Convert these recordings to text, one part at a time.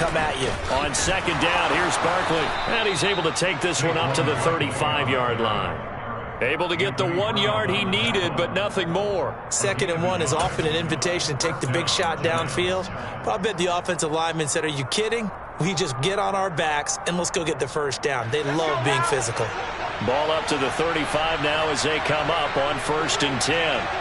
come at you. On second down, here's Barkley. And he's able to take this one up to the 35-yard line. Able to get the 1 yard he needed, but nothing more. 2nd and 1 is often an invitation to take the big shot downfield. But I bet the offensive lineman said, are you kidding? We just get on our backs and let's go get the first down. They love being physical. Ball up to the 35 now as they come up on 1st and 10.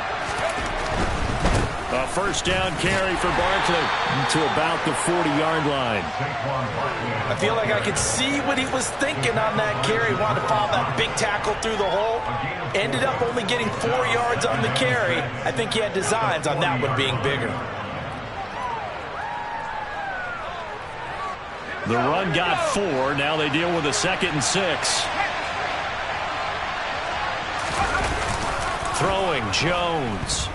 A first down carry for Barkley to about the 40-yard line. I feel like I could see what he was thinking on that carry. Wanted to follow that big tackle through the hole. Ended up only getting 4 yards on the carry. I think he had designs on that one being bigger. The run got 4. Now they deal with a 2nd and 6. Throwing Jones.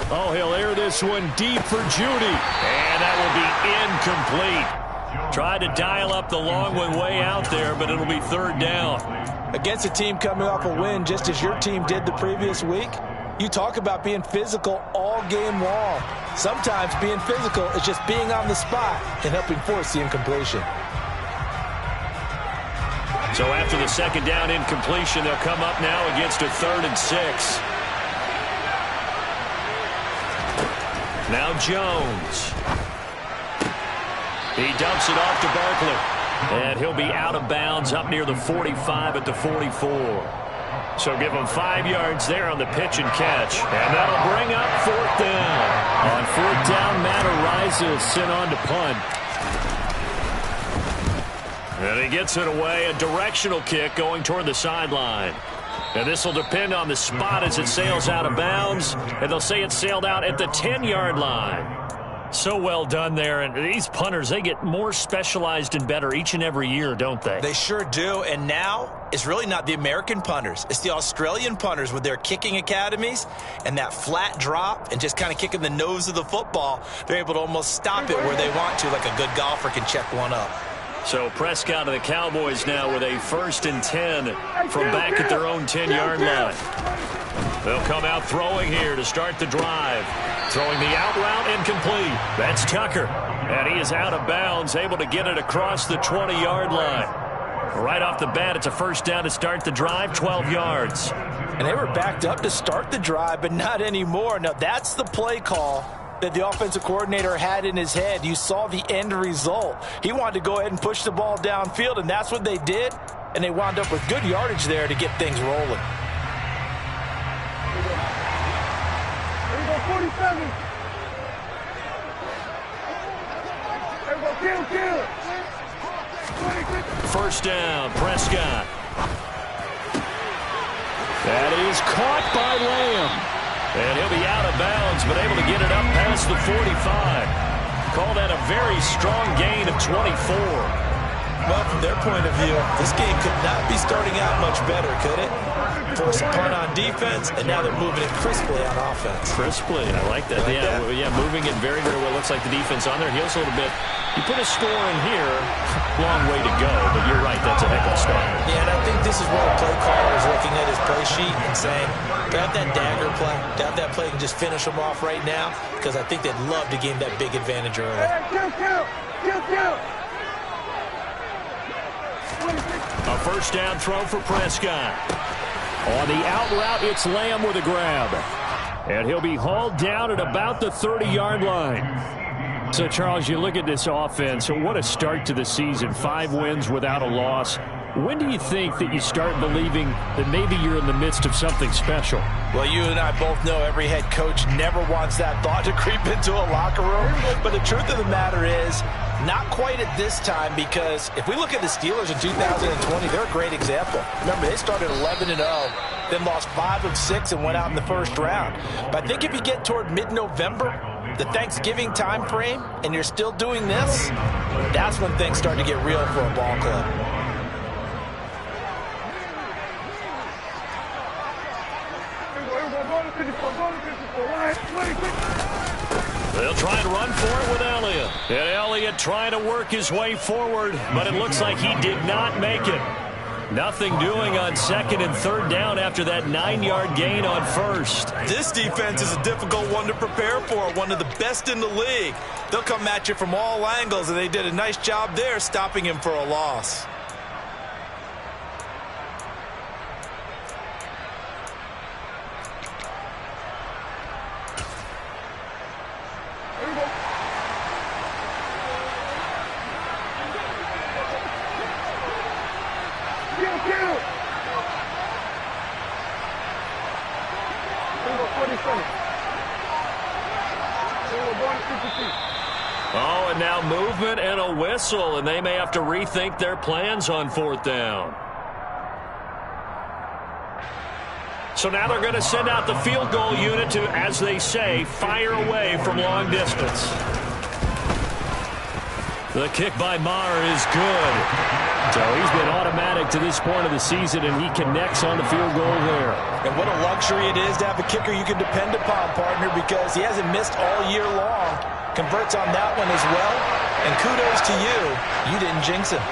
Oh, he'll air this one deep for Judy. And that will be incomplete. Tried to dial up the long one way out there, but it'll be 3rd down. Against a team coming off a win, just as your team did the previous week, you talk about being physical all game long. Sometimes being physical is just being on the spot and helping force the incompletion. So after the 2nd down incompletion, they'll come up now against a 3rd and 6. Now Jones. He dumps it off to Barkley. And he'll be out of bounds up near the 45 at the 44. So give him 5 yards there on the pitch and catch. And that'll bring up 4th down. On 4th down, Matt Araiza is sent on to punt. And he gets it away. A directional kick going toward the sideline. And this will depend on the spot as it sails out of bounds. And they'll say it sailed out at the 10-yard line. So well done there. And these punters, they get more specialized and better each and every year, don't they? They sure do. And now it's really not the American punters. It's the Australian punters with their kicking academies and that flat drop and just kind of kicking the nose of the football. They're able to almost stop it where they want to, like a good golfer can check one up. So Prescott and the Cowboys now with a 1st and 10 from back at their own 10-yard line. They'll come out throwing here to start the drive. Throwing the out route incomplete. That's Tucker. And he is out of bounds, able to get it across the 20-yard line. Right off the bat, it's a 1st down to start the drive, 12 yards. And they were backed up to start the drive, but not anymore. Now, that's the play call that the offensive coordinator had in his head. You saw the end result. He wanted to go ahead and push the ball downfield, and that's what they did. And they wound up with good yardage there to get things rolling. There we go, 47. There we go, kill. 1st down, Prescott. That is caught by Lamb. And he'll be out of bounds, but able to get it up past the 45. Call that a very strong gain of 24. Well, from their point of view, this game could not be starting out much better, could it? Force a punt on defense, and now they're moving it crisply on offense. Crisply, I like that. Yeah, moving it very, very well. Looks like the defense on their heels a little bit. You put a score in here, long way to go, but you're right, that's a heck of a start. Yeah, and I think this is where the play caller is looking at his play sheet and saying, grab that dagger play, grab that play and just finish them off right now, because I think they'd love to gain that big advantage early. Kill. A 1st down throw for Prescott. On the out route, it's Lamb with a grab. And he'll be hauled down at about the 30-yard line. So, Charles, you look at this offense, what a start to the season. 5 wins without a loss. When do you think that you start believing that maybe you're in the midst of something special? Well, you and I both know every head coach never wants that thought to creep into a locker room. But the truth of the matter is, not quite at this time, because if we look at the Steelers in 2020, they're a great example. Remember, they started 11-0, then lost 5 of 6 and went out in the 1st round. But I think if you get toward mid-November, the Thanksgiving time frame, and you're still doing this, that's when things start to get real for a ball club. They'll try and run for it with Elliott. And Elliott trying to work his way forward, but it looks like he did not make it. Nothing doing on 2nd and 3rd down after that 9-yard gain on 1st. This defense is a difficult one to prepare for, one of the best in the league. They'll come at you from all angles, and they did a nice job there stopping him for a loss. Oh, and now movement and a whistle, and they may have to rethink their plans on 4th down. So now they're going to send out the field goal unit to, as they say, fire away from long distance. The kick by Maher is good. So he's been automatic to this point of the season, and he connects on the field goal there. And what a luxury it is to have a kicker you can depend upon, partner, because he hasn't missed all year long. Converts on that one as well. And kudos to you. You didn't jinx him.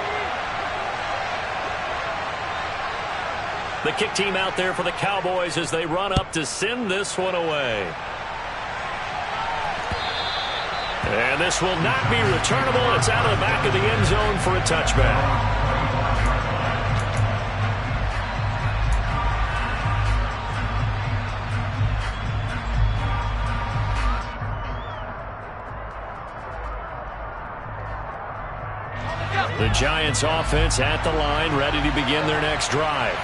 The kick team out there for the Cowboys as they run up to send this one away. And this will not be returnable. It's out of the back of the end zone for a touchback. The Giants offense at the line, ready to begin their next drive.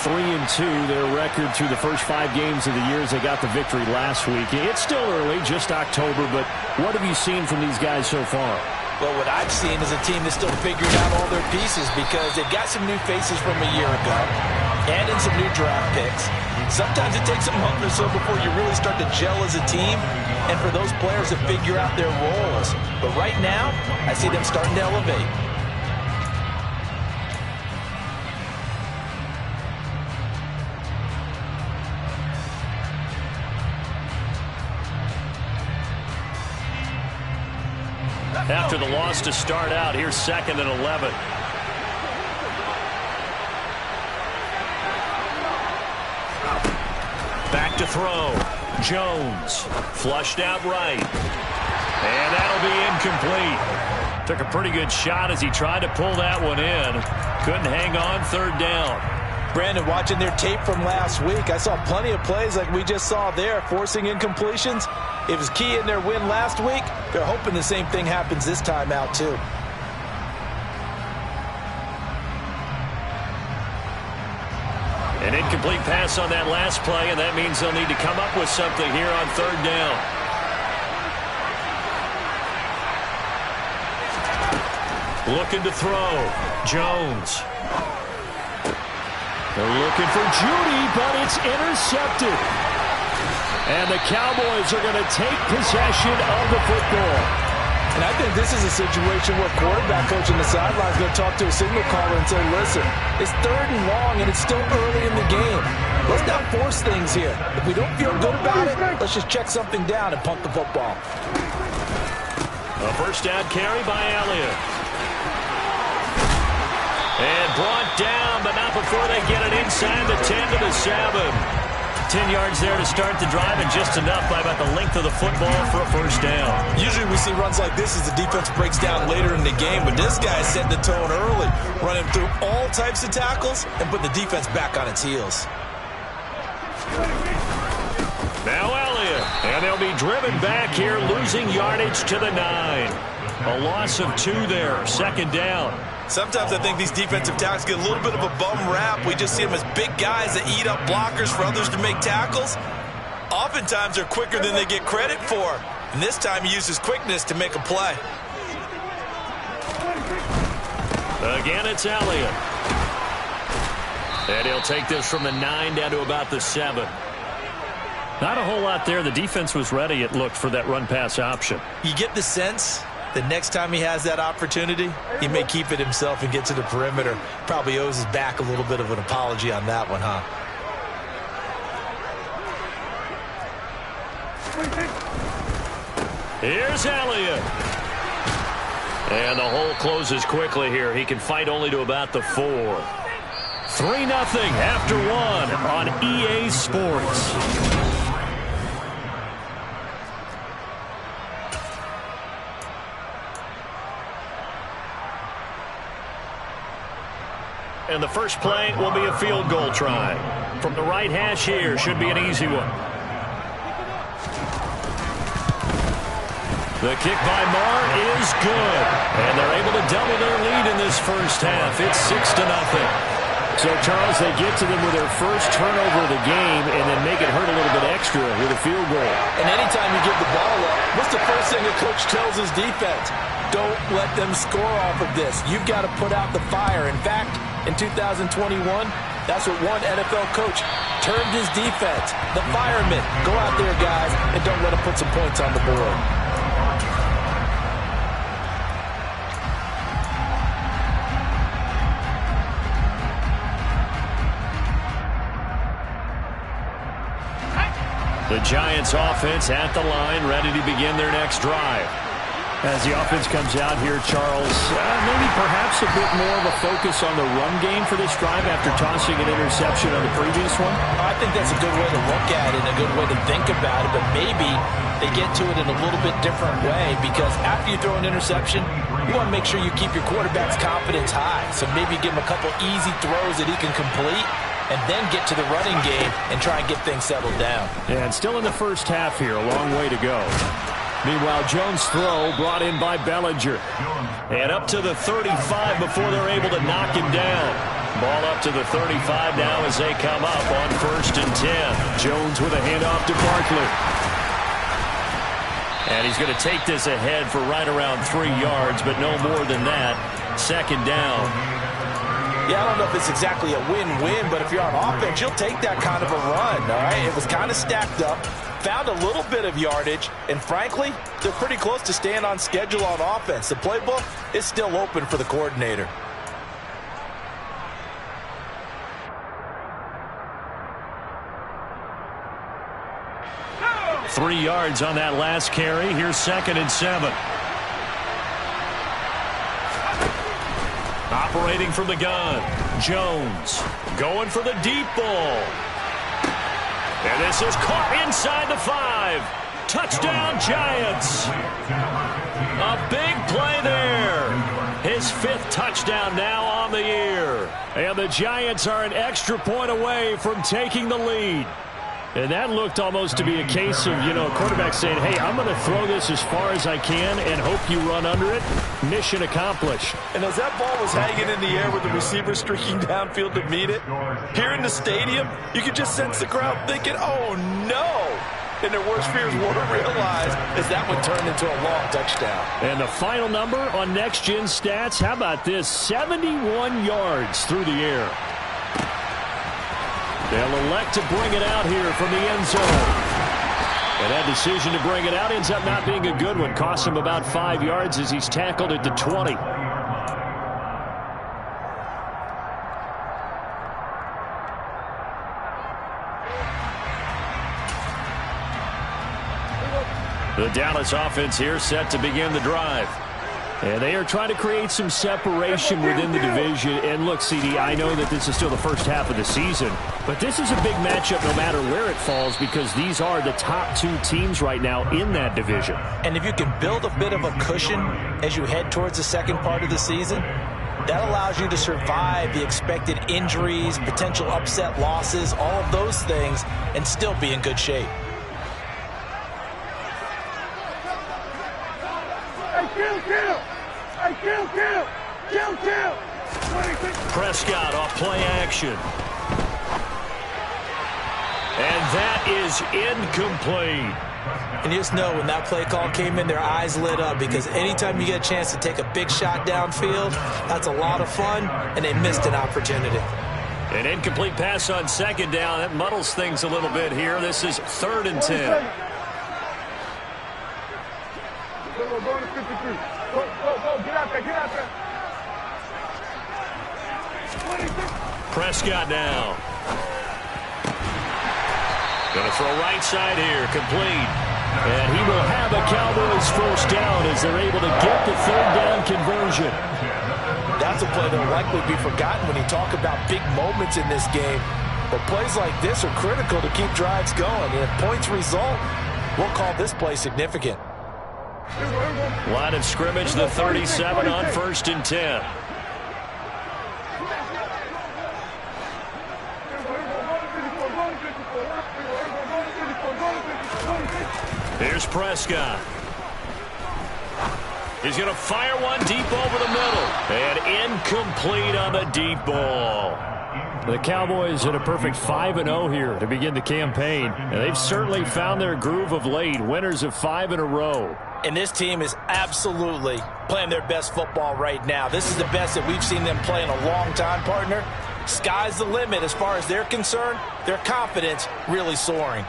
3-2, their record through the first 5 games of the year as they got the victory last week. It's still early, just October, but what have you seen from these guys so far? Well, what I've seen is a team that's still figuring out all their pieces because they've got some new faces from a year ago and in some new draft picks. Sometimes it takes a month or so before you really start to gel as a team and for those players to figure out their roles. But right now, I see them starting to elevate. After the loss to start out, here's 2nd and 11. Back to throw. Jones flushed out right. And that'll be incomplete. Took a pretty good shot as he tried to pull that one in. Couldn't hang on 3rd down. Brandon, watching their tape from last week, I saw plenty of plays like we just saw there, forcing incompletions. It was key in their win last week. They're hoping the same thing happens this time out, too. An incomplete pass on that last play, and that means they'll need to come up with something here on 3rd down. Looking to throw. Jones. They're looking for Judy, but it's intercepted. And the Cowboys are going to take possession of the football. And I think this is a situation where quarterback coach on the sideline is going to talk to a signal caller and say, listen, it's 3rd and long and it's still early in the game. Let's not force things here. If we don't feel good about it, let's just check something down and punt the football. A first down carry by Elliott. And brought down, but not before they get it inside the 10 to the 7. 10 yards there to start the drive, and just enough by about the length of the football for a first down. Usually we see runs like this as the defense breaks down later in the game, but this guy is setting the tone early, running through all types of tackles and putting the defense back on its heels. Now Elliott, and they'll be driven back here, losing yardage to the 9. A loss of 2 there, 2nd down. Sometimes I think these defensive tackles get a little bit of a bum rap. We just see them as big guys that eat up blockers for others to make tackles. Oftentimes they're quicker than they get credit for. And this time he uses quickness to make a play. Again, it's Elliott. And he'll take this from the 9 down to about the 7. Not a whole lot there. The defense was ready, it looked, for that run-pass option. You get the sense the next time he has that opportunity, he may keep it himself and get to the perimeter. Probably owes his back a little bit of an apology on that one, huh? Here's Elliott. And the hole closes quickly here. He can fight only to about the 4. 3-0 after one on EA Sports. And the first play will be a field goal try. From the right hash here, should be an easy one. The kick by Marr is good. And they're able to double their lead in this first half. It's 6-0. So, Charles, they get to them with their first turnover of the game and then make it hurt a little bit extra with a field goal. And anytime you give the ball up, what's the first thing a coach tells his defense? Don't let them score off of this. You've got to put out the fire. In fact, in 2021, that's what one NFL coach termed his defense. The firemen. Go out there, guys, and don't let them put some points on the board. The Giants offense at the line, ready to begin their next drive. As the offense comes out here, Charles, maybe perhaps a bit more of a focus on the run game for this drive after tossing an interception on the previous one? I think that's a good way to look at it, a good way to think about it, but maybe they get to it in a little bit different way because after you throw an interception, you want to make sure you keep your quarterback's confidence high. So maybe give him a couple easy throws that he can complete and then get to the running game and try and get things settled down. Yeah, and still in the first half here, a long way to go. Meanwhile, Jones' throw brought in by Bellinger. And up to the 35 before they're able to knock him down. Ball up to the 35 now as they come up on 1st and 10. Jones with a handoff to Barkley. And he's going to take this ahead for right around 3 yards, but no more than that. 2nd down. Yeah, I don't know if it's exactly a win-win, but if you're on offense, you'll take that kind of a run, all right? It was kind of stacked up, found a little bit of yardage, and frankly, they're pretty close to staying on schedule on offense. The playbook is still open for the coordinator. No! 3 yards on that last carry. Here's 2nd and 7. Operating from the gun, Jones going for the deep ball. And this is caught inside the 5. Touchdown, Giants. A big play there. His 5th touchdown now on the year. And the Giants are an extra point away from taking the lead. And that looked almost to be a case of, a quarterback saying, hey, I'm going to throw this as far as I can and hope you run under it. Mission accomplished. And as that ball was hanging in the air with the receiver streaking downfield to meet it, here in the stadium, you could just sense the crowd thinking, oh, no. And their worst fears weren't realized as that one turned into a long touchdown. And the final number on Next Gen Stats, how about this? 71 yards through the air. They'll elect to bring it out here from the end zone. And that decision to bring it out ends up not being a good one. Costs him about 5 yards as he's tackled at the 20. The Dallas offense here set to begin the drive. And they are trying to create some separation within the division. And look, CD, I know that this is still the first half of the season, but this is a big matchup no matter where it falls because these are the top 2 teams right now in that division. And if you can build a bit of a cushion as you head towards the second part of the season, that allows you to survive the expected injuries, potential upset losses, all of those things, and still be in good shape. Prescott off play action. And that is incomplete. And you just know when that play call came in, their eyes lit up because anytime you get a chance to take a big shot downfield, that's a lot of fun, and they missed an opportunity. An incomplete pass on 2nd down. That muddles things a little bit here. This is 3rd and 10. Go to 53. Go, get out there. Prescott now. Going to throw right side here, complete. And he will have a Cowboys first down as they're able to get the 3rd down conversion. That That's a play that will likely be forgotten when you talk about big moments in this game. But plays like this are critical to keep drives going. And if points result, we'll call this play significant. Line of scrimmage, the 37 on 1st and 10. Here's Prescott. He's going to fire one deep over the middle. And incomplete on the deep ball. The Cowboys at a perfect 5-0 here to begin the campaign. And they've certainly found their groove of late. Winners of 5 in a row. And this team is absolutely playing their best football right now. This is the best that we've seen them play in a long time, partner. Sky's the limit as far as they're concerned. Their confidence really soaring.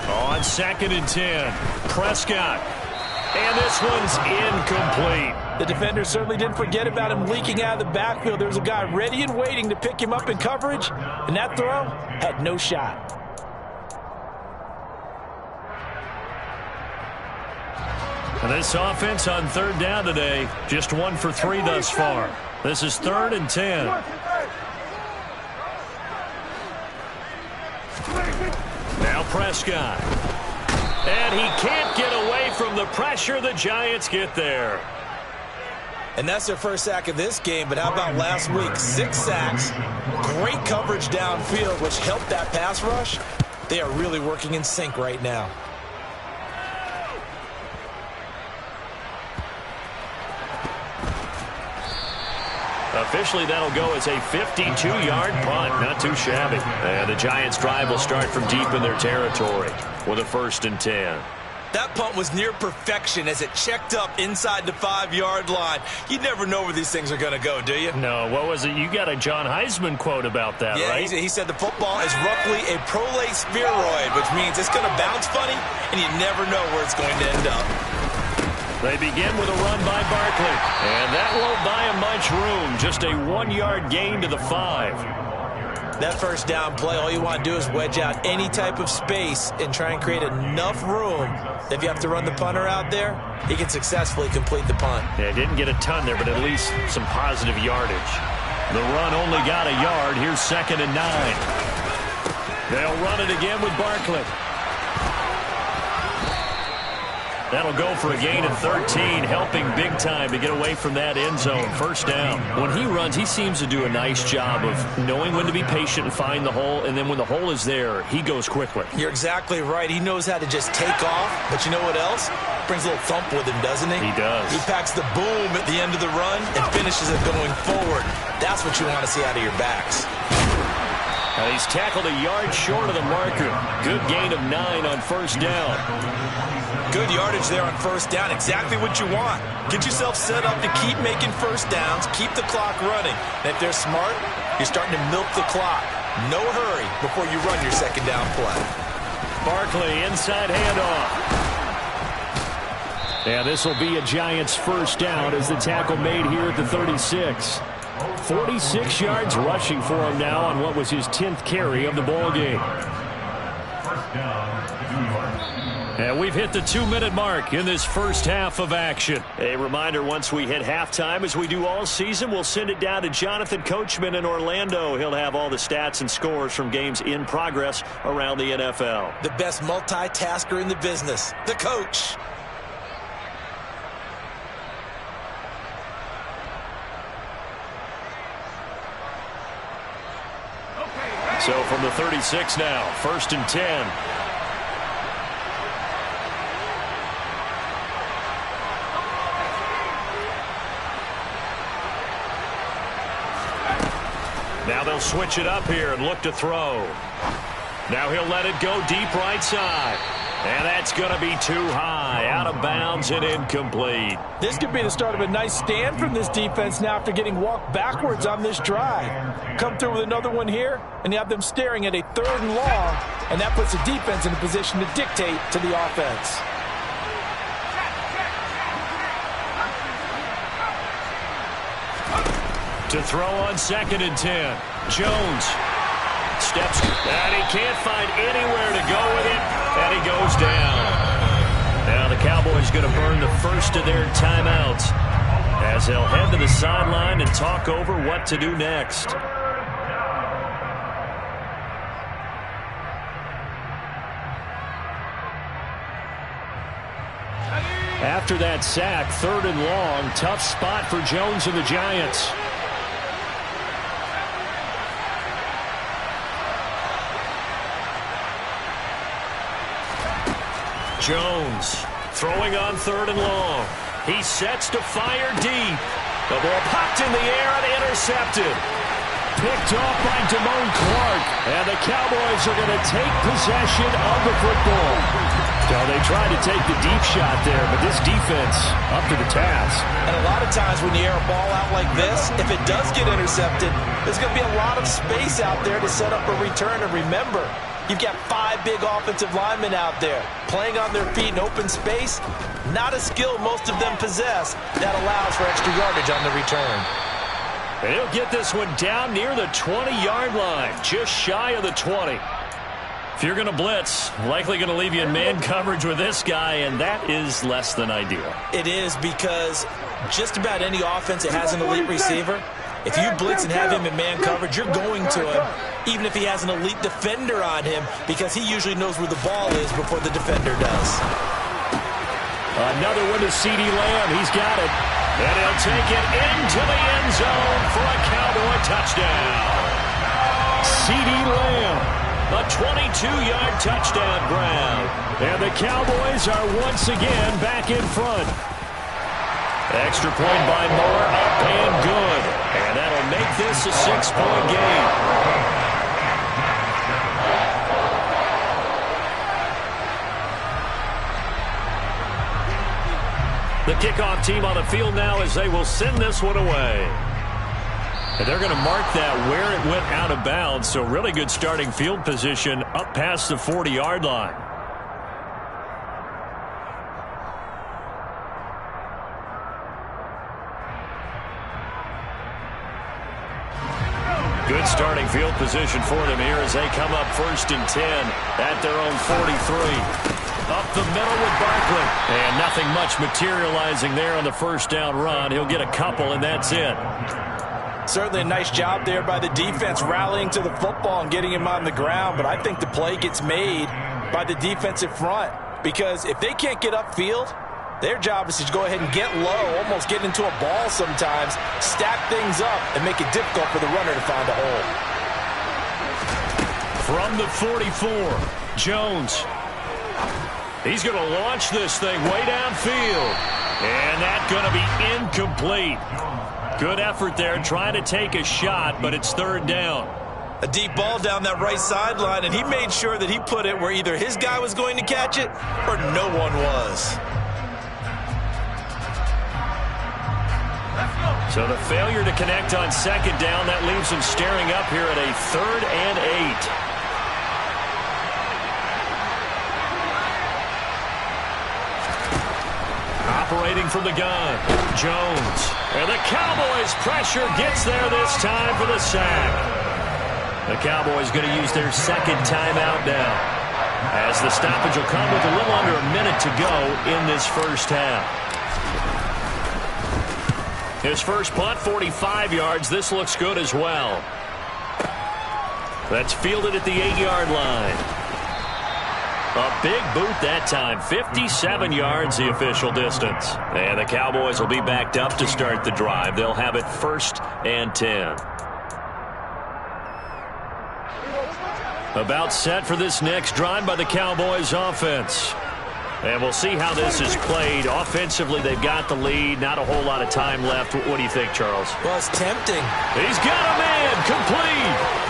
On 2nd and 10, Prescott. And this one's incomplete. The defender certainly didn't forget about him leaking out of the backfield. There was a guy ready and waiting to pick him up in coverage, and that throw had no shot. And this offense on 3rd down today, just 1 for 3 thus far. This is 3rd and 10. Now Prescott. And he can't get away from the pressure. The Giants get there. And that's their first sack of this game, but how about last week? 6 sacks, great coverage downfield, which helped that pass rush. They are really working in sync right now. Officially, that'll go as a 52-yard punt. Not too shabby. And the Giants' drive will start from deep in their territory with a 1st and 10. That punt was near perfection as it checked up inside the 5-yard line. You never know where these things are going to go, do you? No, what was it? You got a John Heisman quote about that, yeah, right? He said the football is roughly a prolate spheroid, which means it's going to bounce funny, and you never know where it's going to end up. They begin with a run by Barkley. And that won't buy him much room. Just a 1-yard gain to the 5. That first down play, all you want to do is wedge out any type of space and try and create enough room that if you have to run the punter out there, he can successfully complete the punt. Yeah, didn't get a ton there, but at least some positive yardage. The run only got a yard. Here's 2nd and 9. They'll run it again with Barkley. That'll go for a gain of 13, helping big time to get away from that end zone. First down. When he runs, he seems to do a nice job of knowing when to be patient and find the hole, and then when the hole is there, he goes quickly. You're exactly right. He knows how to just take off, but you know what else? Brings a little thump with him, doesn't he? He does. He packs the boom at the end of the run and finishes it going forward. That's what you want to see out of your backs. Now he's tackled a yard short of the marker. Good gain of 9 on first down. Good yardage there on first down. Exactly what you want. Get yourself set up to keep making first downs, keep the clock running. And if they're smart, you're starting to milk the clock. No hurry before you run your second down play. Barkley, inside handoff. Yeah, this will be a Giants first down as the tackle made here at the 36. 46 yards rushing for him now on what was his 10th carry of the ball game. And we've hit the 2-minute mark in this first half of action. A reminder, once we hit halftime, as we do all season, we'll send it down to Jonathan Coachman in Orlando. He'll have all the stats and scores from games in progress around the NFL. The best multitasker in the business, the coach. So from the 36 now, 1st and 10. Now they'll switch it up here and look to throw. Now he'll let it go deep right side. And that's going to be too high, out of bounds and incomplete. This could be the start of a nice stand from this defense now after getting walked backwards on this drive. Come through with another one here, and you have them staring at a 3rd and long, and that puts the defense in a position to dictate to the offense. To throw on 2nd and 10. Jones steps, and he can't find anywhere to go with it, and he goes down. Now the Cowboys going to burn the first of their timeouts as as they'll head to the sideline and talk over what to do next. After that sack, 3rd and long, tough spot for Jones and the Giants. Jones throwing on 3rd and long. He sets to fire deep. The ball popped in the air and intercepted. Picked off by Damone Clark. And the Cowboys are going to take possession of the football. So they tried to take the deep shot there, but this defense up to the task. And a lot of times when you air a ball out like this, if it does get intercepted, there's going to be a lot of space out there to set up a return. And remember, you've got 5 big offensive linemen out there playing on their feet in open space. Not a skill most of them possess that allows for extra yardage on the return. And he'll get this one down near the 20-yard line, just shy of the 20. If you're going to blitz, likely going to leave you in man coverage with this guy, and that is less than ideal. It is, because just about any offense that has an elite receiver, if you blitz and have him in man coverage, you're going to him, even if he has an elite defender on him, because he usually knows where the ball is before the defender does. Another one to C.D. Lamb. He's got it. And he'll take it into the end zone for a Cowboy touchdown. C.D. Lamb. A 22-yard touchdown grab. And the Cowboys are once again back in front. Extra point by Moore, up and good. And that'll make this a 6-point game. The kickoff team on the field now as they will send this one away. And they're going to mark that where it went out of bounds, so really good starting field position up past the 40-yard line. Good starting field position for them here as they come up 1st and 10 at their own 43. Up the middle with Barkley. And nothing much materializing there on the 1st down run. He'll get a couple, and that's it. Certainly a nice job there by the defense rallying to the football and getting him on the ground, but I think the play gets made by the defensive front, because if they can't get upfield, their job is to go ahead and get low, almost get into a ball sometimes, stack things up, and make it difficult for the runner to find a hole. From the 44, Jones. He's going to launch this thing way downfield. And that's going to be incomplete. Good effort there trying to take a shot, but it's 3rd down. A deep ball down that right sideline, and he made sure that he put it where either his guy was going to catch it or no one was. So the failure to connect on 2nd down, that leaves him staring up here at a 3rd and 8. Operating from the gun, Jones. And the Cowboys' pressure gets there this time for the sack. The Cowboys going to use their 2nd timeout now, as the stoppage will come with a little under a minute to go in this 1st half. His first punt, 45 yards. This looks good as well. That's fielded at the 8-yard line. A big boot that time, 57 yards the official distance. And the Cowboys will be backed up to start the drive. They'll have it 1st and 10. About set for this next drive by the Cowboys offense. And we'll see how this is played. Offensively, they've got the lead. Not a whole lot of time left. What do you think, Charles? Well, it's tempting. He's got a man, complete.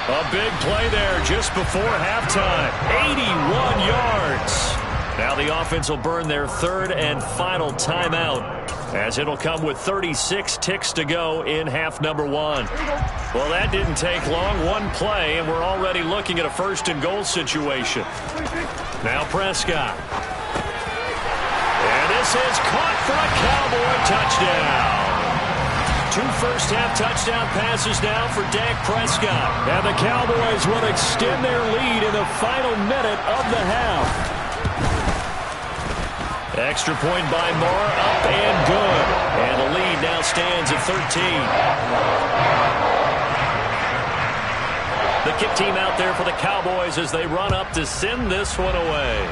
A big play there just before halftime. 81 yards. Now the offense will burn their 3rd and final timeout, as it'll come with 36 ticks to go in half number 1. Well, that didn't take long. One play, and we're already looking at a 1st and goal situation. Now Prescott. And this is caught for a Cowboy touchdown. 2 first-half touchdown passes now for Dak Prescott. And the Cowboys will extend their lead in the final minute of the half. Extra point by Moore, up and good. And the lead now stands at 13. The kick team out there for the Cowboys as they run up to send this one away.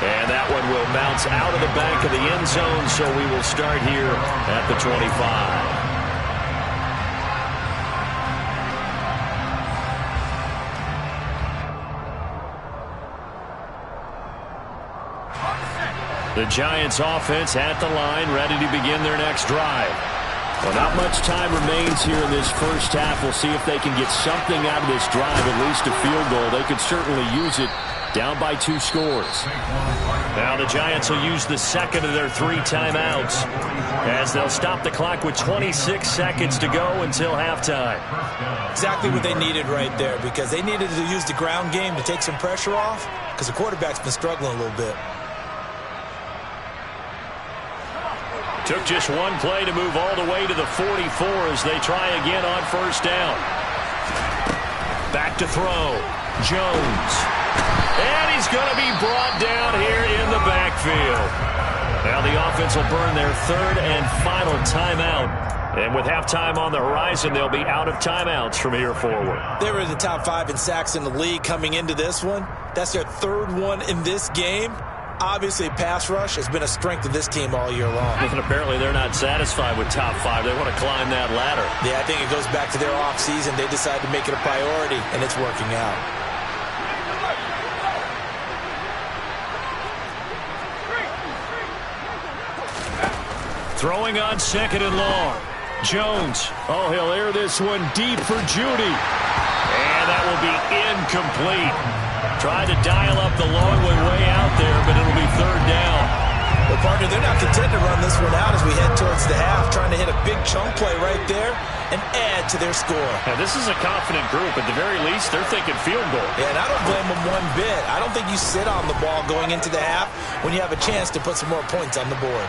And that one will bounce out of the back of the end zone, so we will start here at the 25. The Giants offense at the line, ready to begin their next drive. Well, not much time remains here in this first half. We'll see if they can get something out of this drive, at least a field goal. They could certainly use it down by 2 scores. Now the Giants will use the second of their 3 timeouts as they'll stop the clock with 26 seconds to go until halftime. Exactly what they needed right there, because they needed to use the ground game to take some pressure off, because the quarterback's been struggling a little bit. Took just one play to move all the way to the 44 as they try again on first down. Back to throw. Jones. And he's going to be brought down here in the backfield. Now the offense will burn their 3rd and final timeout. And with halftime on the horizon, they'll be out of timeouts from here forward. They were in the top 5 in sacks in the league coming into this one. That's their 3rd one in this game. Obviously, pass rush has been a strength of this team all year long. And apparently they're not satisfied with top 5. They want to climb that ladder. Yeah, I think it goes back to their offseason. They decided to make it a priority, and it's working out. Throwing on 2nd and long. Jones. Oh, he'll air this one deep for Judy. And that will be incomplete. Tried to dial up the long one way out there, but it'll be 3rd down. Well, partner, they're not content to run this one out as we head towards the half, trying to hit a big chunk play right there and add to their score. Now, this is a confident group. At the very least, they're thinking field goal. Yeah, and I don't blame them one bit. I don't think you sit on the ball going into the half when you have a chance to put some more points on the board.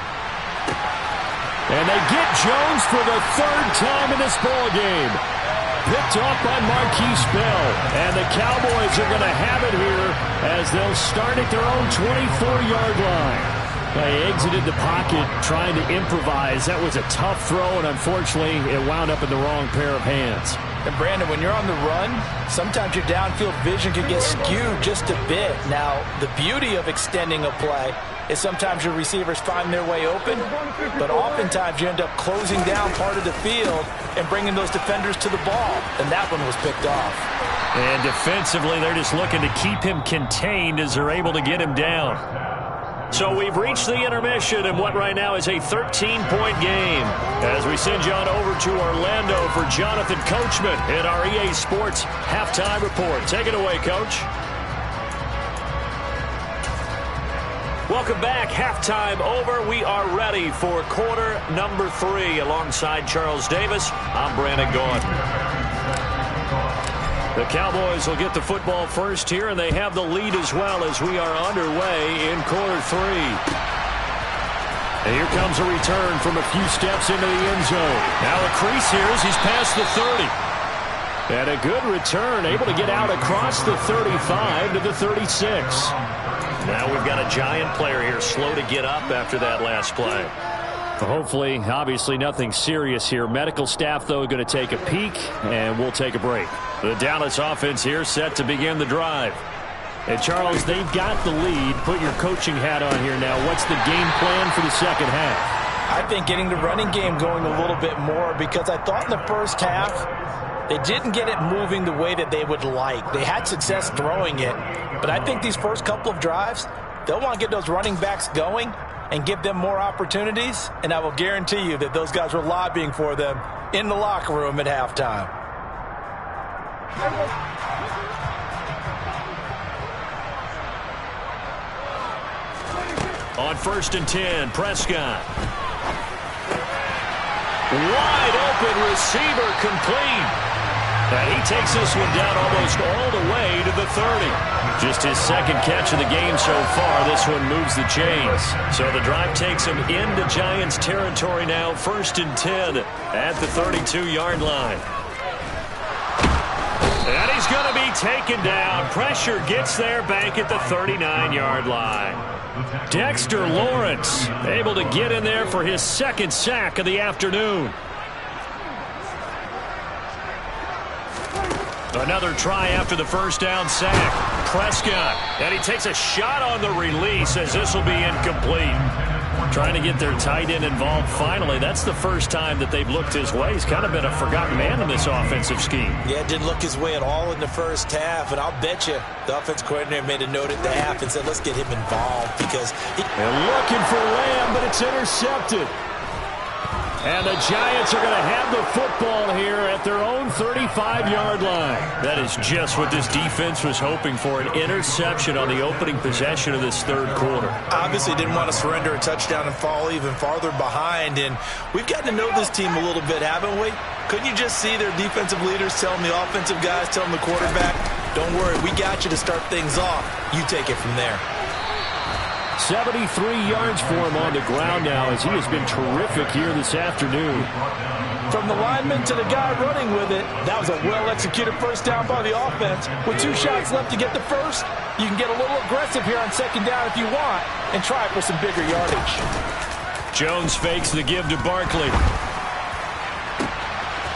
And they get Jones for the 3rd time in this ball game. Picked off by Marquise Bell. And the Cowboys are going to have it here as they'll start at their own 24-yard line. They exited the pocket trying to improvise. That was a tough throw, and unfortunately, it wound up in the wrong pair of hands. And Brandon, when you're on the run, sometimes your downfield vision can get skewed just a bit. Now, the beauty of extending a play is sometimes your receivers find their way open, but oftentimes you end up closing down part of the field and bringing those defenders to the ball, and that one was picked off. And defensively, they're just looking to keep him contained as they're able to get him down. So we've reached the intermission in what right now is a 13-point game as we send you on over to Orlando for Jonathan Coachman in our EA Sports Halftime Report. Take it away, Coach. Welcome back. Halftime over. We are ready for quarter number 3. Alongside Charles Davis, I'm Brandon Gaudin. The Cowboys will get the football first here, and they have the lead as well as we are underway in quarter 3. And here comes a return from a few steps into the end zone. Now a crease here as he's past the 30. And a good return, able to get out across the 35 to the 36. Now we've got a Giant player here slow to get up after that last play. Hopefully, obviously nothing serious here. Medical staff, though, going to take a peek, and we'll take a break. The Dallas offense here set to begin the drive. And, Charles, they've got the lead. Put your coaching hat on here now. What's the game plan for the second half? I think getting the running game going a little bit more, because I thought in the first half they didn't get it moving the way that they would like. They had success throwing it, but I think these first couple of drives, they'll want to get those running backs going and give them more opportunities, and I will guarantee you that those guys were lobbying for them in the locker room at halftime. On 1st and 10, Prescott. Wide open receiver complete. And he takes this one down almost all the way to the 30. Just his second catch of the game so far. This one moves the chains. So the drive takes him into Giants territory now. 1st and 10 at the 32-yard line. And he's going to be taken down. Pressure gets there back at the 39-yard line. Dexter Lawrence able to get in there for his second sack of the afternoon. Another try after the first down sack. Prescott, and he takes a shot on the release as this will be incomplete. Trying to get their tight end involved finally. That's the first time that they've looked his way. He's kind of been a forgotten man in this offensive scheme. Yeah, didn't look his way at all in the first half, and I'll bet you the offense coordinator made a note at the half and said, let's get him involved because they're looking for Lamb, but it's intercepted. And the Giants are going to have the football here at their own 35-yard line. That is just what this defense was hoping for, an interception on the opening possession of this third quarter. Obviously didn't want to surrender a touchdown and fall even farther behind, and we've gotten to know this team a little bit, haven't we? Couldn't you just see their defensive leaders telling the offensive guys, telling the quarterback, don't worry, we got you to start things off. You take it from there. 73 yards for him on the ground now as he has been terrific here this afternoon. From the lineman to the guy running with it, that was a well-executed first down by the offense. With 2 shots left to get the first, you can get a little aggressive here on second down if you want and try for some bigger yardage. Jones fakes the give to Barkley.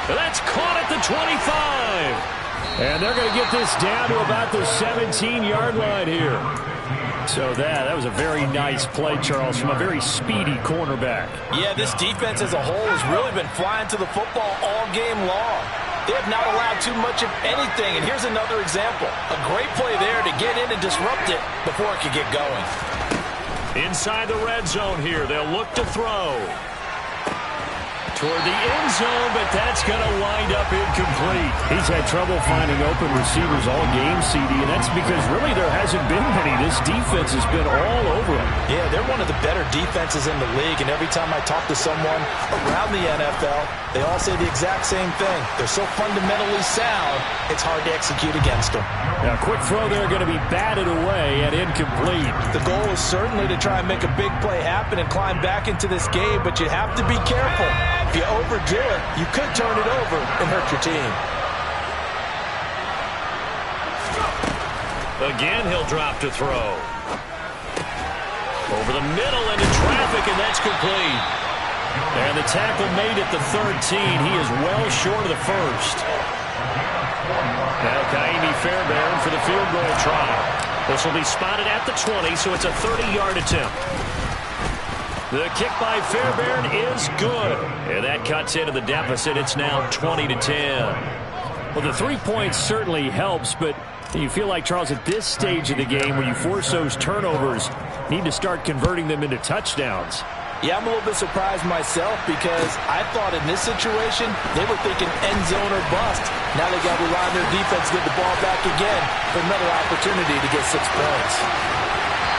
That's caught at the 25. And they're going to get this down to about the 17-yard line here. So that was a very nice play, Charles, from a very speedy cornerback. Yeah, this defense as a whole has really been flying to the football all game long. They have not allowed too much of anything, and here's another example. A great play there to get in and disrupt it before it could get going. Inside the red zone here, they'll look to throw. Toward the end zone, but that's going to wind up incomplete. He's had trouble finding open receivers all game, CD, and that's because really there hasn't been many. This defense has been all over him. Yeah, they're one of the better defenses in the league, and every time I talk to someone around the NFL, they all say the exact same thing. They're so fundamentally sound, it's hard to execute against them. Now, quick throw there going to be batted away and incomplete. The goal is certainly to try and make a big play happen and climb back into this game, but you have to be careful. If you overdo it, you could turn it over and hurt your team. Again, he'll drop to throw. Over the middle into traffic, and that's complete. And the tackle made at the 13. He is well short of the first. Now Kaimi Fairbairn for the field goal try. This will be spotted at the 20, so it's a 30-yard attempt. The kick by Fairbairn is good. And that cuts into the deficit. It's now 20-10. Well, the 3 points certainly helps, but you feel like, Charles, at this stage of the game where you force those turnovers, need to start converting them into touchdowns. Yeah, I'm a little bit surprised myself because I thought in this situation they were thinking end zone or bust. Now they got to rely on their defense to get the ball back again for another opportunity to get 6 points.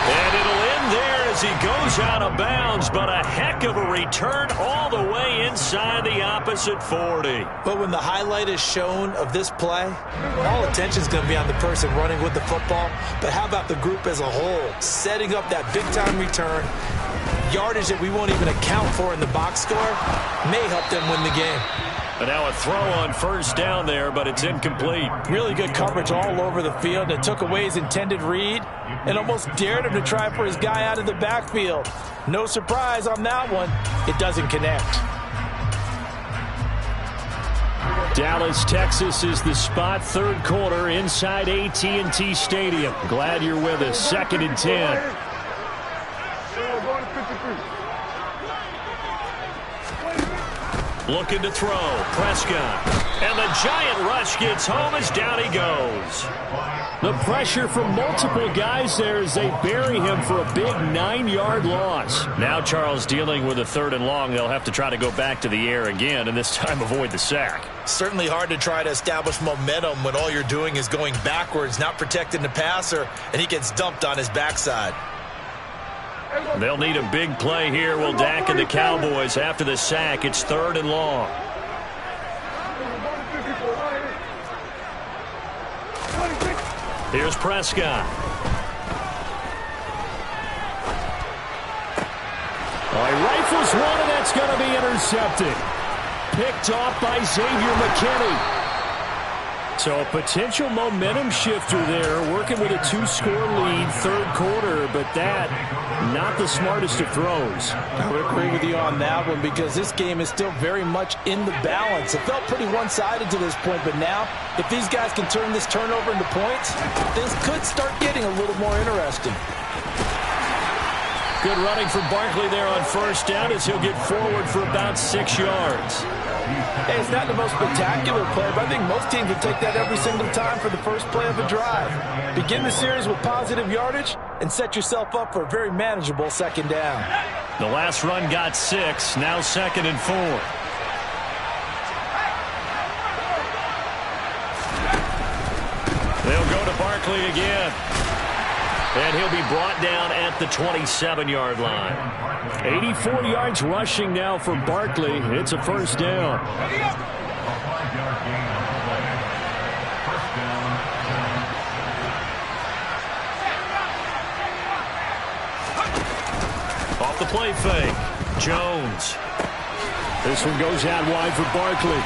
And it'll end there as he goes out of bounds, but a heck of a return all the way inside the opposite 40. But when the highlight is shown of this play, all attention is going to be on the person running with the football. But how about the group as a whole, setting up that big-time return, yardage that we won't even account for in the box score, may help them win the game. And now a throw on first down there, but it's incomplete. Really good coverage all over the field. It took away his intended read and almost dared him to try for his guy out of the backfield. No surprise on that one. It doesn't connect. Dallas, Texas is the spot. Third quarter inside AT&T Stadium. Glad you're with us. 2nd and 10. Looking to throw. Prescott. And the giant rush gets home as down he goes. The pressure from multiple guys there as they bury him for a big 9-yard loss. Now Charles dealing with a 3rd and long. They'll have to try to go back to the air again and this time avoid the sack. Certainly hard to try to establish momentum when all you're doing is going backwards, not protecting the passer, and he gets dumped on his backside. They'll need a big play here, will Dak and the Cowboys after the sack. It's 3rd and long. Here's Prescott. He rifles one, and that's going to be intercepted. Picked off by Xavier McKinney. So a potential momentum shifter there, working with a 2-score lead, third quarter, but that, not the smartest of throws. I would agree with you on that one because this game is still very much in the balance. It felt pretty one-sided to this point, but now, if these guys can turn this turnover into points, things could start getting a little more interesting. Good running for Barkley there on first down as he'll get forward for about 6 yards. Hey, it's not the most spectacular play, but I think most teams would take that every single time for the first play of a drive. Begin the series with positive yardage and set yourself up for a very manageable second down. The last run got 6, now 2nd and 4. They'll go to Barkley again. And he'll be brought down at the 27-yard line. 84 yards rushing now for Barkley. It's a first down. Off the play fake. Jones. This one goes out wide for Barkley.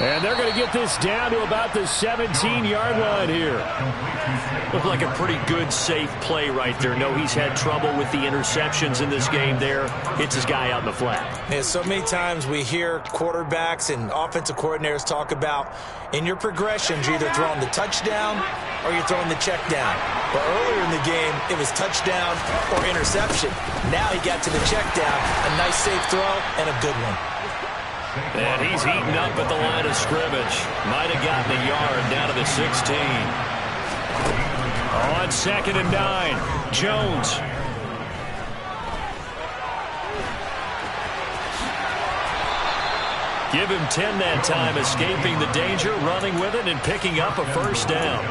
And they're going to get this down to about the 17-yard line here. Looked like a pretty good, safe play right there. No, he's had trouble with the interceptions in this game there. Hits his guy out in the flat. Yeah, so many times we hear quarterbacks and offensive coordinators talk about in your progressions, you're either throwing the touchdown or you're throwing the check down. But earlier in the game, it was touchdown or interception. Now he got to the check down. A nice, safe throw and a good one. And he's eaten up at the line of scrimmage. Might have gotten a yard down to the 16. On 2nd and 9, Jones. Give him 10 that time, escaping the danger, running with it, and picking up a first down.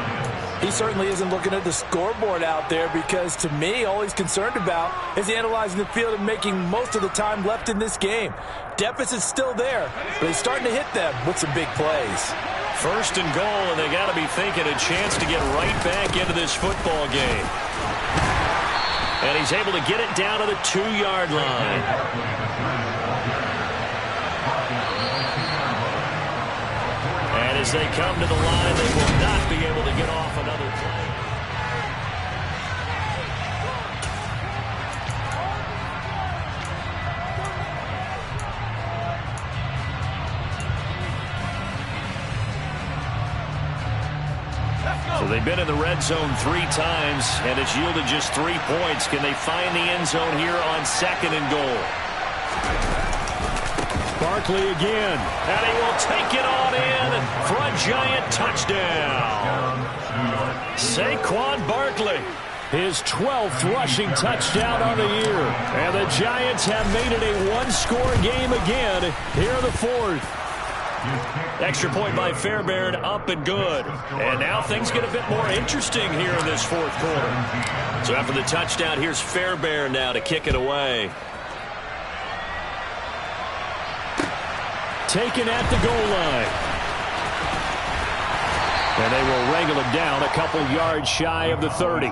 He certainly isn't looking at the scoreboard out there because, to me, all he's concerned about is analyzing the field and making most of the time left in this game. Deficit's still there, but he's starting to hit them with some big plays. First and goal, and they got to be thinking a chance to get right back into this football game. And he's able to get it down to the 2-yard line. And as they come to the line, they will not be able to get off another play. So they've been in the red zone 3 times, and it's yielded just 3 points. Can they find the end zone here on 2nd and goal? Barkley again. And he will take it on in for a giant touchdown. Saquon Barkley. His 12th rushing touchdown on the year. And the Giants have made it a 1-score game again here in the 4th. Extra point by Fairbairn, up and good. And now things get a bit more interesting here in this 4th quarter. So after the touchdown, here's Fairbairn now to kick it away. Taken at the goal line. And they will wrangle him down a couple yards shy of the 30.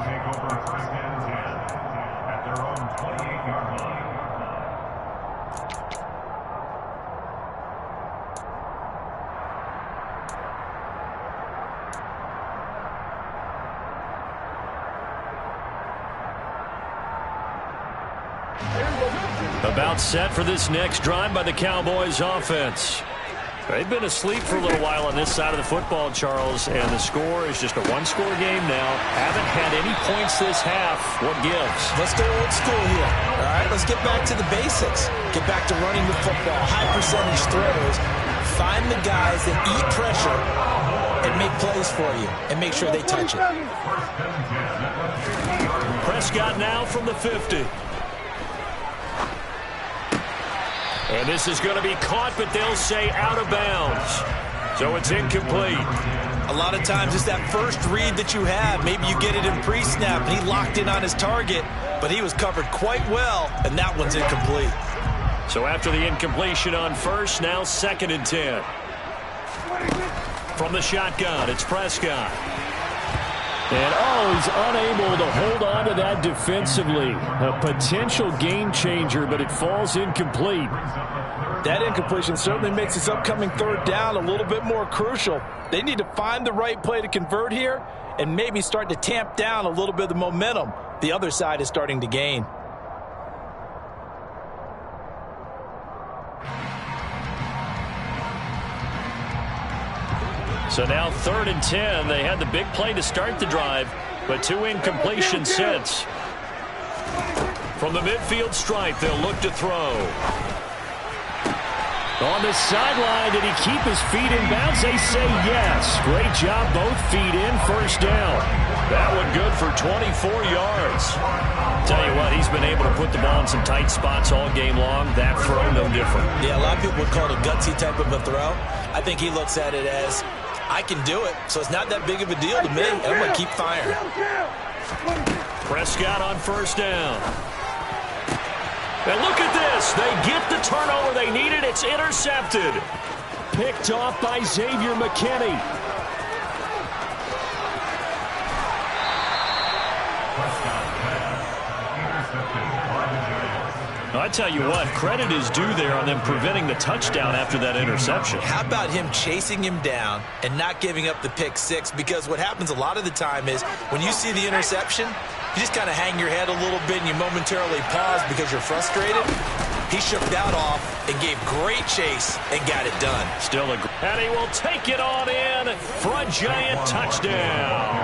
About set for this next drive by the Cowboys offense. They've been asleep for a little while on this side of the football, Charles, and the score is just a 1-score game now. Haven't had any points this half. What gives? Let's go old school here. All right, let's get back to the basics. Get back to running the football, high percentage throws. Find the guys that eat pressure and make plays for you and make sure they touch it. Prescott now from the 50. And this is going to be caught, but they'll say out of bounds. So it's incomplete. A lot of times it's that first read that you have. Maybe you get it in pre-snap, and he locked in on his target, but he was covered quite well, and that one's incomplete. So after the incompletion on first, now 2nd and 10. From the shotgun, it's Prescott. And, oh, he's unable to hold on to that defensively. A potential game changer, but it falls incomplete. That incompletion certainly makes this upcoming third down a little bit more crucial. They need to find the right play to convert here and maybe start to tamp down a little bit of the momentum the other side is starting to gain. So now 3rd and 10. They had the big play to start the drive, but 2 incompletions since. From the midfield stripe, they'll look to throw. On the sideline, did he keep his feet in bounds? They say yes. Great job, both feet in, first down. That one good for 24 yards. Tell you what, he's been able to put the ball in some tight spots all game long. That throw, no different. Yeah, a lot of people would call it a gutsy type of a throw. I think he looks at it as, I can do it, so it's not that big of a deal to me, and I'm going to keep firing. Prescott on first down. And look at this. They get the turnover they needed. It's intercepted. Picked off by Xavier McKinney. I tell you what, credit is due there on them preventing the touchdown after that interception. How about him chasing him down and not giving up the pick six? Because what happens a lot of the time is when you see the interception, you just kind of hang your head a little bit and you momentarily pause because you're frustrated. He shook that off and gave great chase and got it done. Still a... And he will take it on in for a Giant touchdown.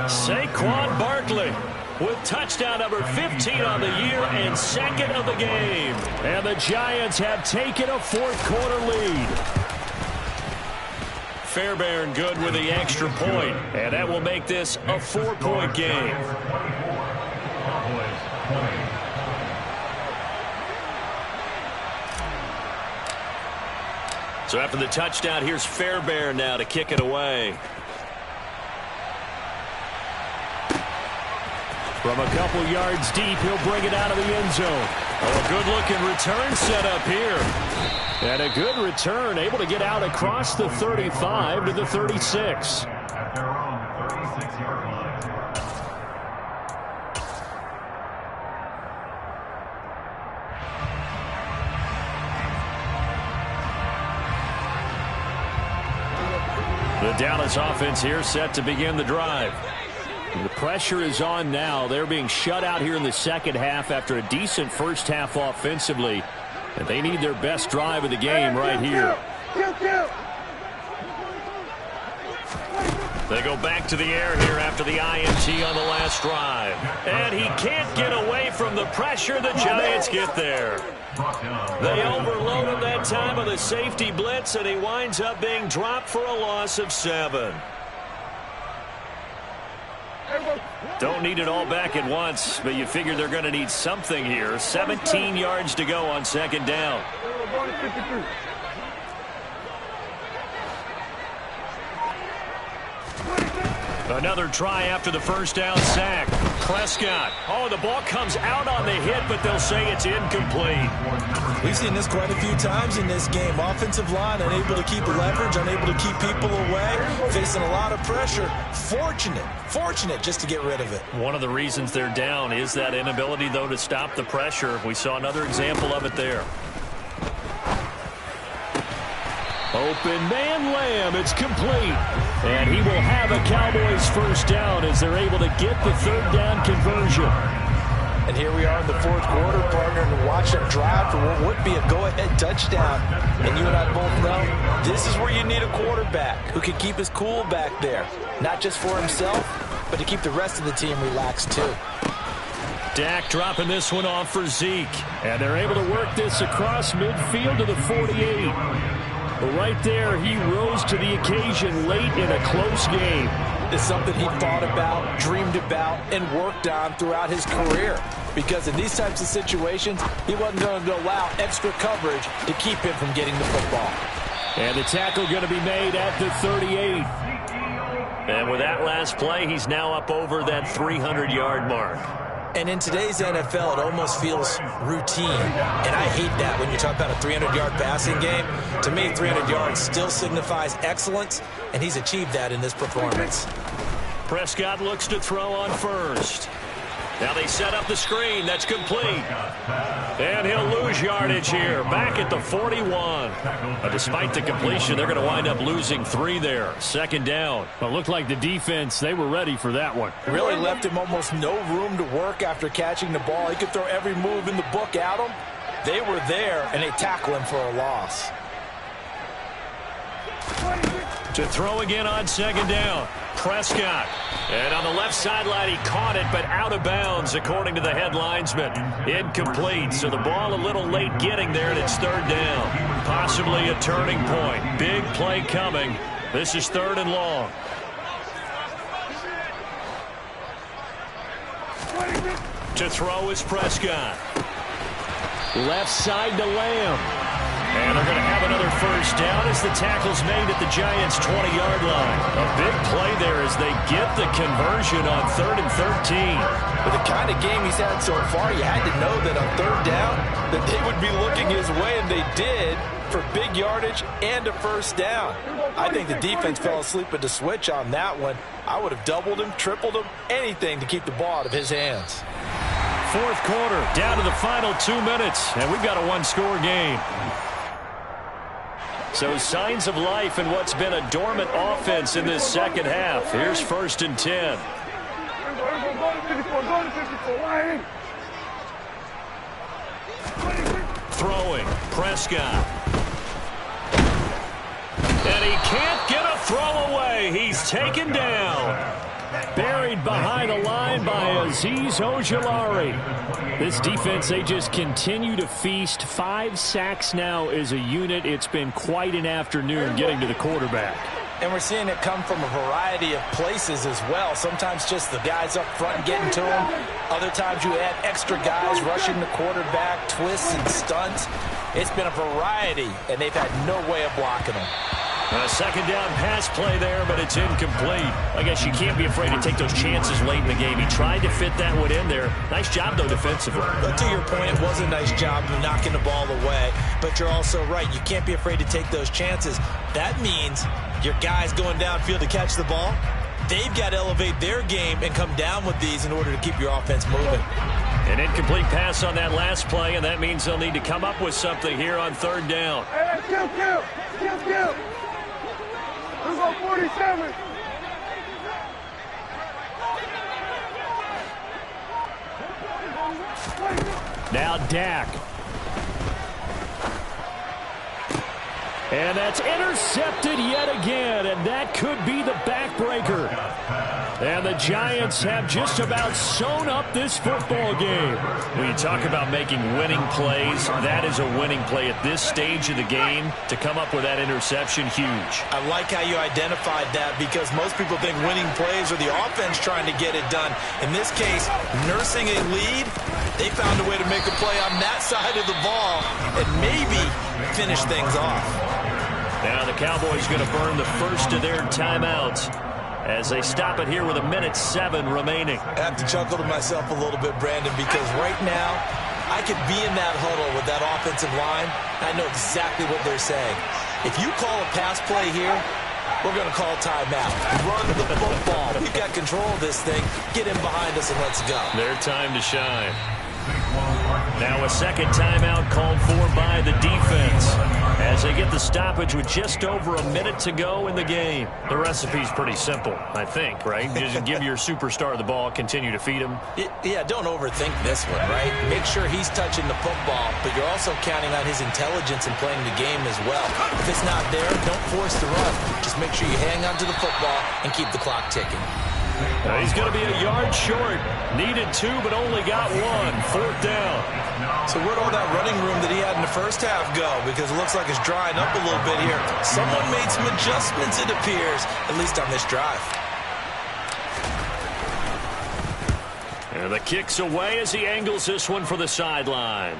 Saquon Barkley with touchdown number 15 on the year and second of the game. And the Giants have taken a fourth-quarter lead. Fairbairn good with the extra point, and that will make this a 4-point game. So after the touchdown, here's Fairbairn now to kick it away. From a couple yards deep, he'll bring it out of the end zone. Oh, a good-looking return set up here. And a good return, able to get out across the 35 to the 36. The Dallas offense here set to begin the drive. The pressure is on now. They're being shut out here in the second half after a decent first half offensively. And they need their best drive of the game right here. They go back to the air here after the INT on the last drive. And he can't get away from the pressure. The Giants get there. They overload him that time with a safety blitz, and he winds up being dropped for a loss of 7. Don't need it all back at once, but you figure they're going to need something here. 17 yards to go on second down. Another try after the first down sack. Prescott. Oh, the ball comes out on the hit, but they'll say it's incomplete. We've seen this quite a few times in this game. Offensive line unable to keep leverage, unable to keep people away, facing a lot of pressure. Fortunate just to get rid of it. One of the reasons they're down is that inability, though, to stop the pressure. We saw another example of it there. Open man Lamb, it's complete. And he will have a Cowboys first down as they're able to get the third down conversion. And here we are in the fourth quarter, partner, to watch them drive for what would be a go-ahead touchdown. And you and I both know this is where you need a quarterback who can keep his cool back there. Not just for himself, but to keep the rest of the team relaxed too. Dak dropping this one off for Zeke. And they're able to work this across midfield to the 48. Right there, he rose to the occasion late in a close game. It's something he thought about, dreamed about, and worked on throughout his career. Because in these types of situations, he wasn't going to allow extra coverage to keep him from getting the football. And the tackle going to be made at the 38. And with that last play, he's now up over that 300-yard mark. And in today's NFL, it almost feels routine. And I hate that when you talk about a 300-yard passing game. To me, 300 yards still signifies excellence, and he's achieved that in this performance. Prescott looks to throw on first. Now they set up the screen. That's complete. And he'll lose yardage here. Back at the 41. But despite the completion, they're going to wind up losing 3 there. Second down. Well, it looked like the defense, they were ready for that one. Really left him almost no room to work after catching the ball. He could throw every move in the book at him. They were there, and they tackle him for a loss. To throw again on second down. Prescott. And on the left sideline, he caught it, but out of bounds, according to the head linesman. Incomplete, so the ball a little late getting there, and it's third down. Possibly a turning point. Big play coming. This is 3rd and long. To throw is Prescott. Left side to Lamb. And they're going to have another first down as the tackle's made at the Giants' 20-yard line. A big play there as they get the conversion on 3rd and 13. With the kind of game he's had so far, you had to know that on 3rd down that they would be looking his way, and they did for big yardage and a first down. I think the defense fell asleep at the switch on that one. I would have doubled him, tripled him, anything to keep the ball out of his hands. 4th quarter, down to the final 2 minutes, and we've got a 1-score game. So signs of life in what's been a dormant offense in this second half. Here's 1st and 10. Throwing, Prescott. And he can't get a throw away. He's taken down. Buried behind the line by Azeez Ojulari. This defense, they just continue to feast. 5 sacks now as a unit. It's been quite an afternoon getting to the quarterback. And we're seeing it come from a variety of places as well. Sometimes just the guys up front getting to him. Other times you add extra guys rushing the quarterback, twists and stunts. It's been a variety, and they've had no way of blocking them. A second down pass play there, but it's incomplete. I guess you can't be afraid to take those chances late in the game. He tried to fit that one in there. Nice job, though, defensively. But to your point, it was a nice job of knocking the ball away. But you're also right. You can't be afraid to take those chances. That means your guys going downfield to catch the ball, they've got to elevate their game and come down with these in order to keep your offense moving. An incomplete pass on that last play, and that means they'll need to come up with something here on 3rd down. Hey, kill. Let's go 47. Now Dak. And that's intercepted yet again, and that could be the backbreaker. And the Giants have just about sewn up this football game. When you talk about making winning plays, that is a winning play at this stage of the game. To come up with that interception, huge. I like how you identified that, because most people think winning plays are the offense trying to get it done. In this case, nursing a lead, they found a way to make a play on that side of the ball and maybe finish things off. Now the Cowboys going to burn the first of their timeouts as they stop it here with 1:07 remaining. I have to chuckle to myself a little bit, Brandon, because right now I could be in that huddle with that offensive line. I know exactly what they're saying. If you call a pass play here, we're going to call timeout. Run the football. We've got control of this thing. Get in behind us and let's go. Their time to shine. Now a second timeout called for by the defense as they get the stoppage with just over a minute to go in the game. The recipe's pretty simple, I think, right? Just give your superstar the ball, continue to feed him. Yeah, don't overthink this one, right? Make sure he's touching the football, but you're also counting on his intelligence in playing the game as well. If it's not there, don't force the run. Just make sure you hang on to the football and keep the clock ticking. He's going to be a yard short. Needed 2, but only got 1. 4th down. So where'd all that running room that he had in the first half go? Because it looks like it's drying up a little bit here. Someone made some adjustments, it appears, at least on this drive. And the kick's away as he angles this one for the sideline.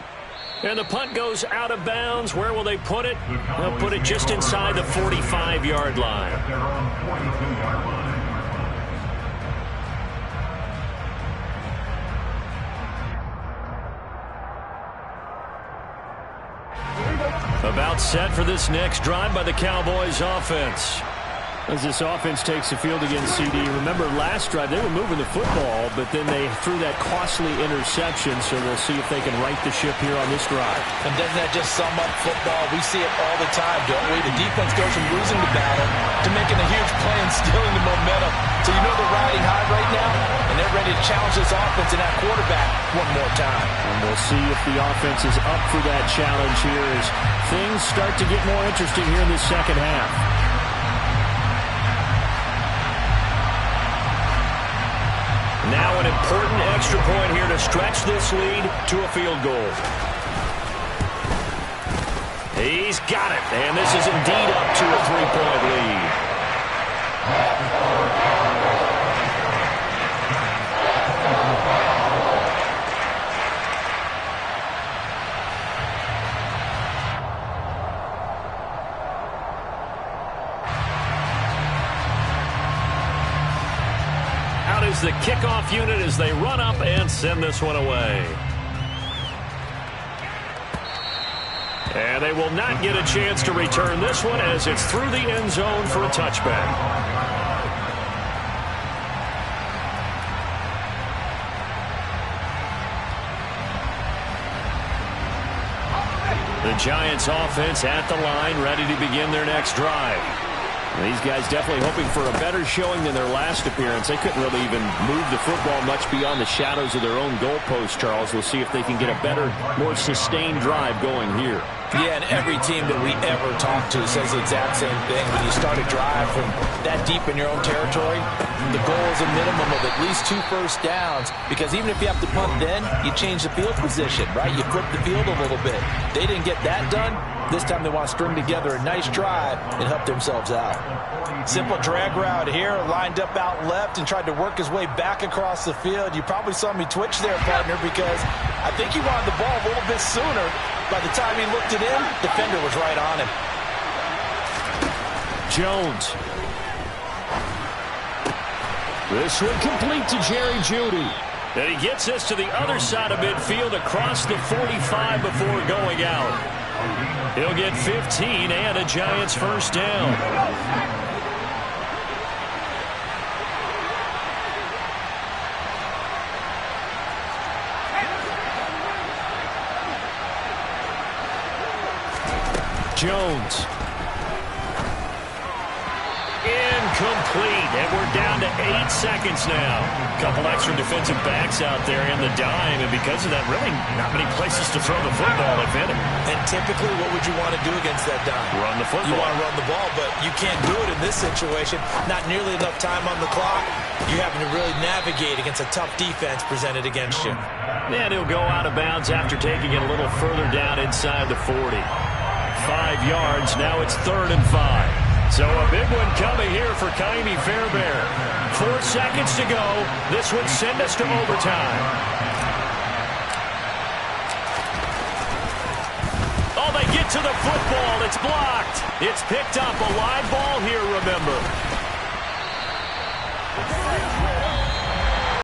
And the punt goes out of bounds. Where will they put it? They'll put it just inside the 45-yard line. About set for this next drive by the Cowboys offense. As this offense takes the field against CD, remember last drive they were moving the football, but then they threw that costly interception, so we'll see if they can right the ship here on this drive. And doesn't that just sum up football? We see it all the time, don't we? The defense goes from losing the battle to making a huge play and stealing the momentum. So you know they're riding high right now, and they're ready to challenge this offense and that quarterback one more time. And we'll see if the offense is up for that challenge here as things start to get more interesting here in the second half. Now an important extra point here to stretch this lead to a field goal. He's got it, and this is indeed up to a 3-point lead. The kickoff unit as they run up and send this one away. And they will not get a chance to return this one as it's through the end zone for a touchback. The Giants offense at the line, ready to begin their next drive. These guys definitely hoping for a better showing than their last appearance. They couldn't really even move the football much beyond the shadows of their own goalpost, Charles. We'll see if they can get a better, more sustained drive going here. Yeah, and every team that we ever talk to says the exact same thing. When you start a drive from that deep in your own territory, the goal is a minimum of at least 2 first downs, because even if you have to punt then, you change the field position, right? You flip the field a little bit. They didn't get that done. This time they want to string together a nice drive and help themselves out. Simple drag route here, lined up out left and tried to work his way back across the field. You probably saw me twitch there, partner, because I think he wanted the ball a little bit sooner. By the time he looked it in, defender was right on him. Jones. This one complete to Jerry Jeudy. And he gets this to the other side of midfield across the 45 before going out. He'll get 15 and a Giants first down. Jones. Incomplete, and we're down to 8 seconds now. Couple extra defensive backs out there in the dime, and because of that, really not many places to throw the football, if any. And typically, what would you want to do against that dime? Run the football. You want to run the ball, but you can't do it in this situation. Not nearly enough time on the clock. You're having to really navigate against a tough defense presented against you. And he'll go out of bounds after taking it a little further down inside the 40. 5 yards, now it's 3rd and 5. So a big one coming here for Kaimi Fairbairn. 4 seconds to go. This would send us to overtime. Oh, they get to the football. It's blocked. It's picked up. A live ball here, remember.